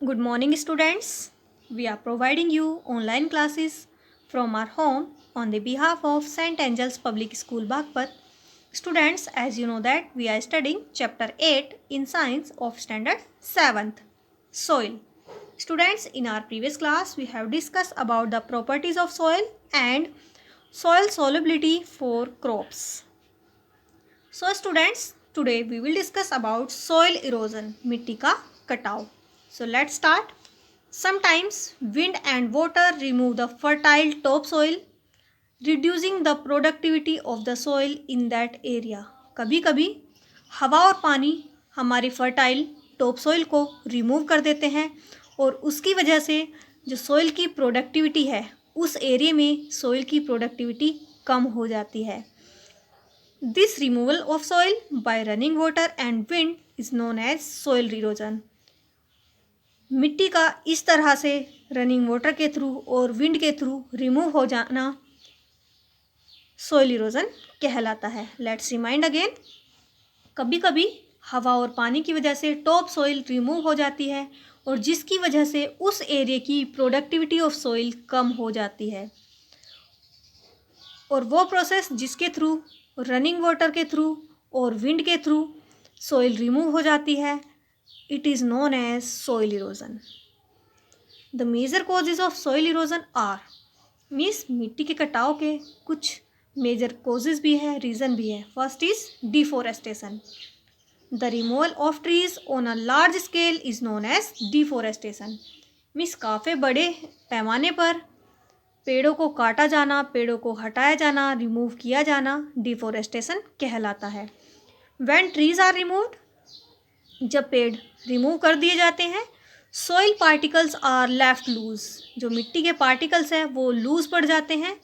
Good morning, students. We are providing you online classes from our home on the behalf of St. Angel's Public School, Bagpat. Students, as you know that we are studying Chapter 8 in Science of Standard 7th, Soil. Students, in our previous class, we have discussed about the properties of soil and soil solubility for crops. So students, today we will discuss about soil erosion, मिट्टी का कटाव. So let's start. Sometimes wind and water remove the fertile topsoil, reducing the productivity of the soil in that area. कभी कभी हवा और पानी हमारी fertile टॉपसोइल को रिमूव कर देते हैं और उसकी वजह से जो सोइल की प्रोडक्टिविटी है उस एरिया में सोइल की प्रोडक्टिविटी कम हो जाती है. This removal of soil by running water and wind is known as soil erosion. मिट्टी का इस तरह से रनिंग वाटर के थ्रू और विंड के थ्रू रिमूव हो जाना सोइल इरोजन कहलाता है. Let's remind again. कभी कभी हवा और पानी की वजह से टॉप सोइल रिमूव हो जाती है और जिसकी वजह से उस एरिया की प्रोडक्टिविटी ऑफ सोइल कम हो जाती है और वो प्रोसेस जिसके थ्रू रनिंग वाटर के थ्रू और विंड के थ्रू सोइल रिमूव हो जाती है, it is known as soil erosion. The major causes of soil erosion are means मिट्टी के कटाव के कुछ मेजर कॉजेज भी है, रीज़न भी है. First is deforestation. The removal of trees on a large scale is known as deforestation. Means काफ़ी बड़े पैमाने पर पेड़ों को काटा जाना, पेड़ों को हटाया जाना, रिमूव किया जाना डिफोरेस्टेशन कहलाता है. व्हेन ट्रीज आर रिमूव्ड, जब पेड़ रिमूव कर दिए जाते हैं, soil particles are left loose. जो मिट्टी के पार्टिकल्स हैं वो लूज पड़ जाते हैं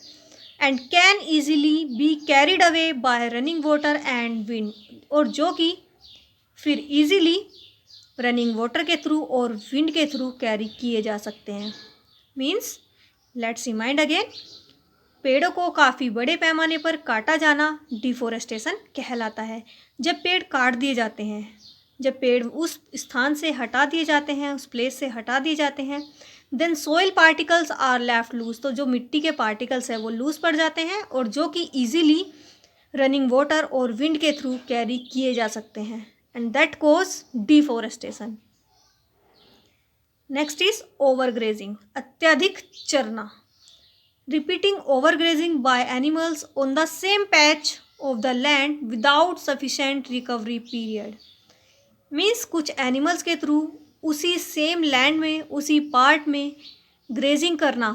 and can easily be carried away by running water and wind. और जो कि फिर ईजिली रनिंग वाटर के थ्रू और विंड के थ्रू कैरी किए जा सकते हैं. Means let's remind again. पेड़ों को काफ़ी बड़े पैमाने पर काटा जाना डिफोरेस्टेशन कहलाता है. जब पेड़ काट दिए जाते हैं, जब पेड़ उस स्थान से हटा दिए जाते हैं, उस प्लेस से हटा दिए जाते हैं, then soil particles are left loose. तो जो मिट्टी के पार्टिकल्स हैं वो लूज पड़ जाते हैं और जो कि ईजिली रनिंग वाटर और विंड के थ्रू कैरी किए जा सकते हैं and that cause deforestation. Next is overgrazing, अत्यधिक चरना. Repeating overgrazing by animals on the same patch of the land without sufficient recovery period. Means कुछ एनिमल्स के थ्रू उसी सेम लैंड में, उसी पार्ट में ग्रेजिंग करना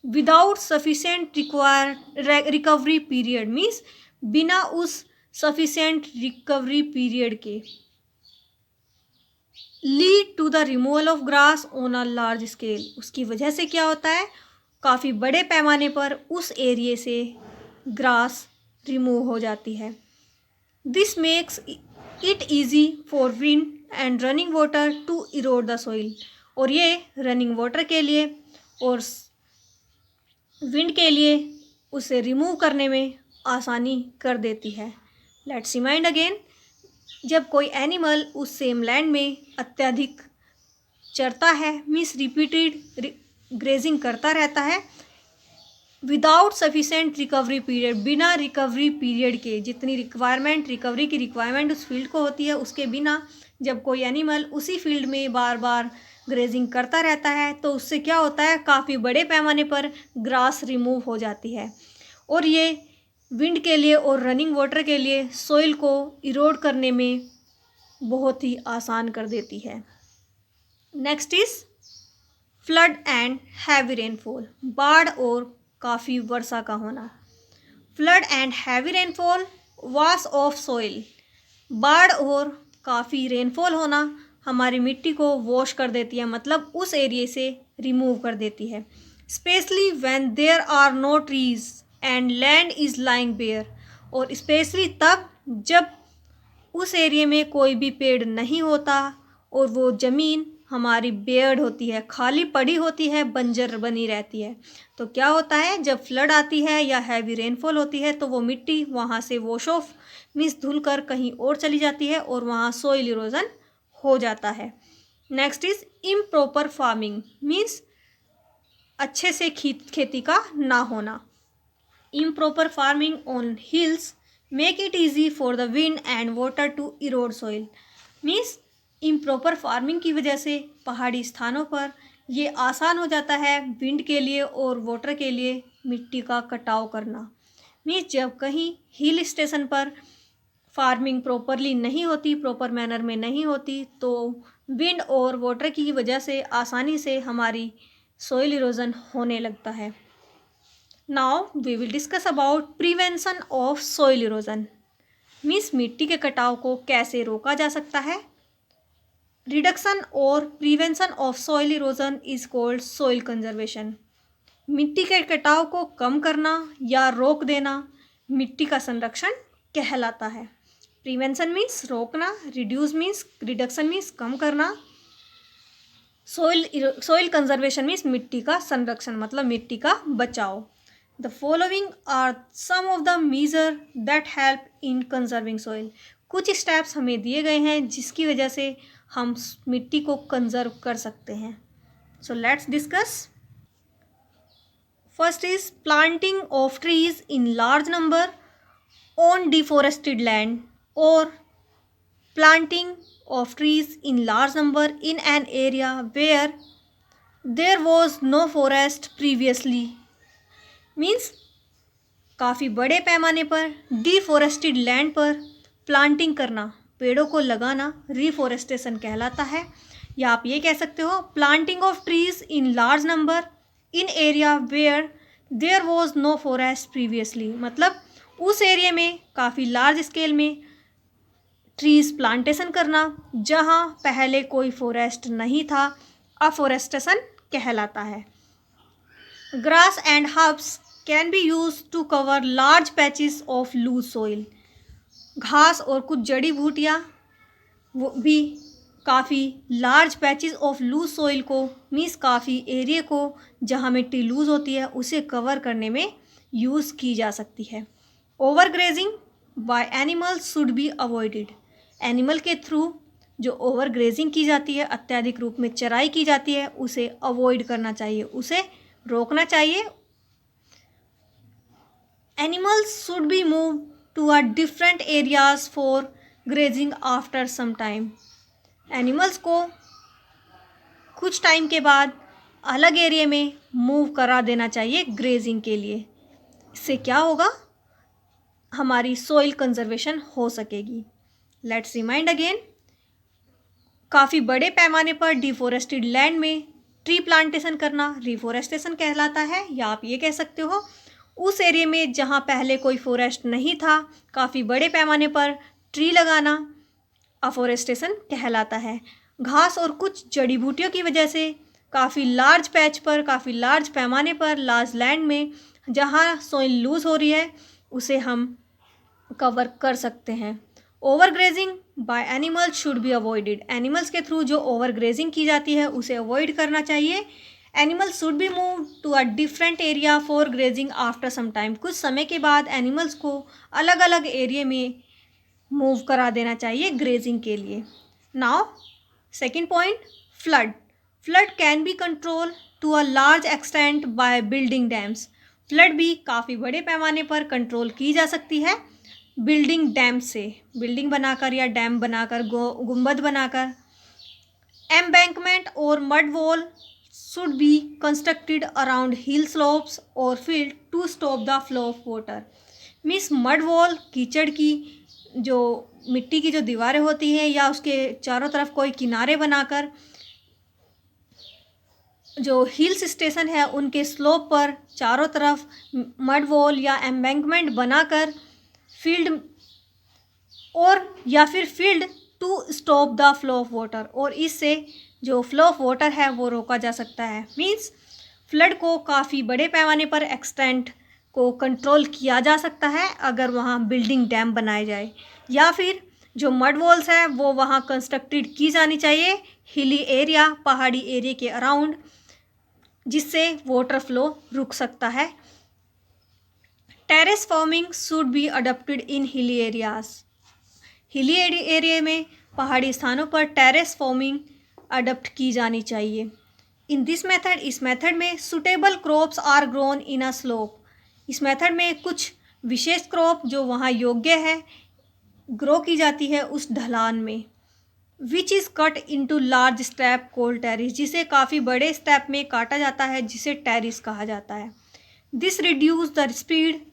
without sufficient recovery period. Means बिना उस सफिशेंट रिकवरी पीरियड के lead to the removal of grass on a large scale. उसकी वजह से क्या होता है, काफ़ी बड़े पैमाने पर उस एरिया से ग्रास रिमूव हो जाती है. This makes it easy for wind and running water to erode the soil. और ये रनिंग वाटर के लिए और विंड के लिए उसे रिमूव करने में आसानी कर देती है. Let's remind again. जब कोई एनिमल उस सेम लैंड में अत्यधिक चरता है, मीन्स रिपीटेड ग्रेजिंग करता रहता है विदाउट सफिशेंट रिकवरी पीरियड, बिना रिकवरी पीरियड के, जितनी रिक्वायरमेंट, रिकवरी की रिक्वायरमेंट उस फील्ड को होती है उसके बिना जब कोई एनिमल उसी फील्ड में बार बार ग्रेजिंग करता रहता है तो उससे क्या होता है, काफ़ी बड़े पैमाने पर ग्रास रिमूव हो जाती है और ये विंड के लिए और रनिंग वाटर के लिए सोइल को इरोड करने में बहुत ही आसान कर देती है. Next is flood and heavy rainfall. बाढ़ और काफ़ी वर्षा का होना. Flood and heavy rainfall wash off soil. बाढ़ और काफ़ी रेनफॉल होना हमारी मिट्टी को वॉश कर देती है, मतलब उस एरिया से रिमूव कर देती है. Specially when there are no trees and land is lying bare. और स्पेशली तब जब उस एरिया में कोई भी पेड़ नहीं होता और वो ज़मीन हमारी बेयर्ड होती है, खाली पड़ी होती है, बंजर बनी रहती है. तो क्या होता है, जब फ्लड आती है या हैवी रेनफॉल होती है तो वो मिट्टी वहाँ से वॉश ऑफ मीन्स धुल कर कहीं और चली जाती है और वहाँ सोइल इरोजन हो जाता है. Next is improper farming, means अच्छे से खेती का ना होना। Improper farming on hills make it easy for the wind and water to erode soil, means improper farming की वजह से पहाड़ी स्थानों पर ये आसान हो जाता है विंड के लिए और वाटर के लिए मिट्टी का कटाव करना। मीन्स जब कहीं हिल स्टेशन पर फार्मिंग प्रॉपरली नहीं होती, प्रॉपर मैनर में नहीं होती, तो विंड और वाटर की वजह से आसानी से हमारी सॉइल इरोजन होने लगता है। Now we will discuss about prevention of soil erosion, means मिट्टी के कटाव को कैसे रोका जा सकता है। रिडक्शन और prevention of soil erosion is called soil conservation. मिट्टी के कटाव को कम करना या रोक देना मिट्टी का संरक्षण कहलाता है। प्रिवेंशन मीन्स रोकना, रिडक्शन मीन्स कम करना, सॉइल कंजर्वेशन मीन्स मिट्टी का संरक्षण मतलब मिट्टी का बचाव। The following are some of the measure that help in conserving soil. कुछ स्टेप्स हमें दिए गए हैं जिसकी वजह से हम मिट्टी को कंजर्व कर सकते हैं। So let's discuss. First is planting of trees in large number on deforested land और planting of trees in large number in an area where there was no forest previously, means काफ़ी बड़े पैमाने पर डिफॉरेस्टेड land पर planting करना, पेड़ों को लगाना रिफॉरेस्टेशन कहलाता है। या आप ये कह सकते हो planting of trees in large number in area where there was no forest previously, मतलब उस एरिया में काफ़ी लार्ज स्केल में ट्रीज प्लांटेशन करना जहाँ पहले कोई फॉरेस्ट नहीं था, अफॉरेस्टेशन कहलाता है। Grass and herbs can be use to cover large patches of loose soil. घास और कुछ जड़ी बूटियाँ वो भी काफ़ी large patches of loose soil को, मीन्स काफ़ी एरिया को जहाँ मिट्टी लूज होती है उसे कवर करने में यूज़ की जा सकती है। Over grazing by animals should be avoided. Animal के थ्रू जो ओवर ग्रेजिंग की जाती है, अत्यधिक रूप में चराई की जाती है, उसे अवॉइड करना चाहिए, उसे रोकना चाहिए। Animals should be move to a different areas for grazing after some time. Animals को कुछ टाइम के बाद अलग एरिया में मूव करा देना चाहिए ग्रेजिंग के लिए। इससे क्या होगा, हमारी सॉइल कंजर्वेशन हो सकेगी। लेट्स रिमाइंड अगेन, काफ़ी बड़े पैमाने पर डिफॉरेस्टेड लैंड में ट्री प्लांटेशन करना रिफॉरेस्टेशन कहलाता है। या आप ये कह सकते हो उस एरिया में जहाँ पहले कोई फॉरेस्ट नहीं था, काफ़ी बड़े पैमाने पर ट्री लगाना अफॉरेस्टेशन कहलाता है। घास और कुछ जड़ी बूटियों की वजह से काफ़ी लार्ज पैच पर, काफ़ी लार्ज पैमाने पर, लार्ज लैंड में जहाँ सॉइल लूज हो रही है उसे हम कवर कर सकते हैं। Over grazing by animals should be avoided. Animals के थ्रू जो ओवर ग्रेजिंग की जाती है उसे अवॉइड करना चाहिए। Animals should be move to a different area for grazing after some time. कुछ समय के बाद एनिमल्स को अलग अलग एरिया में मूव करा देना चाहिए ग्रेजिंग के लिए। Now second point, flood. Flood can be control to a large extent by building dams. Flood भी काफ़ी बड़े पैमाने पर कंट्रोल की जा सकती है बिल्डिंग डैम से, बिल्डिंग बनाकर या डैम बनाकर, गुंबद बनाकर। एम्बैंकमेंट और mud wall should be constructed around hill slopes और field to stop the flow of water. Means mud wall, कीचड़ की जो मिट्टी की जो दीवारें होती हैं या उसके चारों तरफ कोई किनारे बनाकर जो हिल्स स्टेशन है उनके स्लोप पर चारों तरफ मड वॉल या एम्बैंकमेंट बनाकर फील्ड और या फिर field to stop the flow of water, और इससे जो फ्लो ऑफ वाटर है वो रोका जा सकता है। मीन्स फ्लड को काफ़ी बड़े पैमाने पर एक्सटेंट को कंट्रोल किया जा सकता है अगर वहाँ बिल्डिंग डैम बनाए जाए, या फिर जो मड वॉल्स है वो वहाँ कंस्ट्रक्टेड की जानी चाहिए हिली एरिया, पहाड़ी एरिया के अराउंड, जिससे वाटर फ्लो रुक सकता है। Terrace farming should be adopted in hilly areas. Hilly area में, पहाड़ी स्थानों पर टेरेस फार्मिंग अडप्ट की जानी चाहिए। इन दिस मेथड, इस मेथड में suitable crops are grown in a slope. इस मेथड में कुछ विशेष क्रॉप जो वहाँ योग्य है ग्रो की जाती है उस ढलान में। Which is cut into large step called terrace, जिसे काफ़ी बड़े स्टेप में काटा जाता है जिसे टेरिस कहा जाता है। This reduce the speed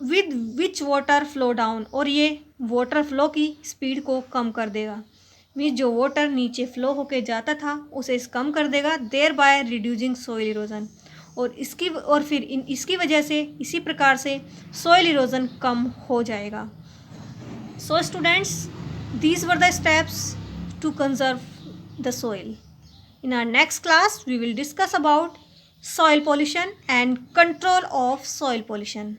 with which water flow down, और ये वाटर फ्लो की स्पीड को कम कर देगा। मीन्स जो वाटर नीचे फ्लो होके जाता था उसे कम कर देगा, thereby reducing soil erosion. और इसकी वजह से इसी प्रकार से सॉइल इरोजन कम हो जाएगा। So students, these were the steps to conserve the soil. In our next class, we will discuss about soil pollution and control of soil pollution.